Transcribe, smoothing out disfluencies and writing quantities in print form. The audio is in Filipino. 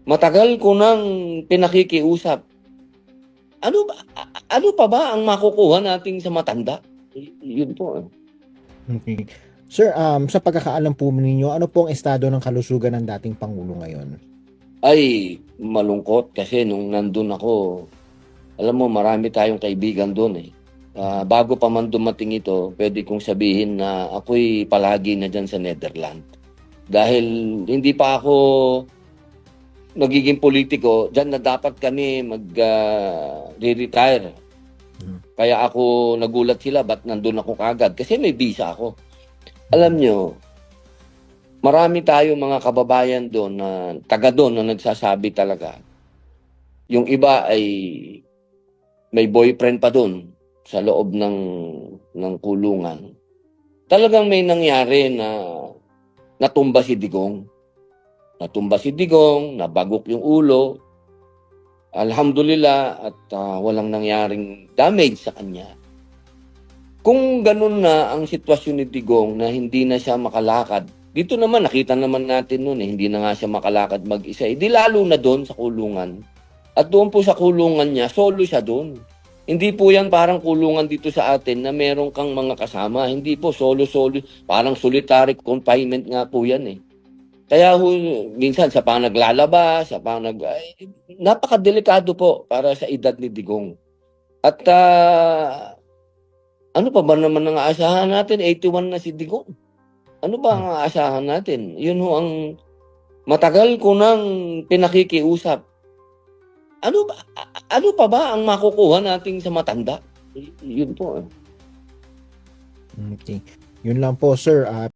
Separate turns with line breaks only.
Matagal ko nang pinakikiusap. Ano pa ba ang makukuha natin sa matanda? Yun po.
Okay. Sir, sa pagkakaalam po ninyo, ano po ang estado ng kalusugan ng dating Pangulo ngayon?
Ay, malungkot kasi nung nandun ako, alam mo marami tayong kaibigan doon eh. Bago pa man dumating ito, pwede kong sabihin na ako'y palagi na dyan sa Netherlands. Dahil hindi pa ako nagiging politiko, dyan na dapat kami mag-retire. Kaya ako nagulat sila, ba't nandun ako kagad? Kasi may visa ako. Alam nyo, marami tayo mga kababayan doon na taga doon na nagsasabi talaga. Yung iba ay may boyfriend pa doon sa loob ng kulungan. Talagang may nangyari na natumba si Digong. Natumba si Digong, nabagok yung ulo. Alhamdulillah at walang nangyaring damage sa kanya. Kung ganun na ang sitwasyon ni Digong na hindi na siya makalakad, dito naman nakita naman natin noon hindi na nga siya makalakad mag-isa. Di lalo na doon sa kulungan. At doon po sa kulungan niya, solo siya doon. Hindi po yan parang kulungan dito sa atin na meron kang mga kasama. Hindi po, solo-solo. Parang solitary confinement nga po yan eh. Kaya minsan sa pang naglalabas, sa pang napakadelikado po para sa edad ni Digong. At ano pa ba naman ang aasahan natin? 81 na si Digong. Ano ba ang aasahan natin? Yun ho ang matagal ko nang pinakikiusap. Ano pa ba ang makukuha natin sa matanda? Yun po.
Okay. Yun lang po, sir.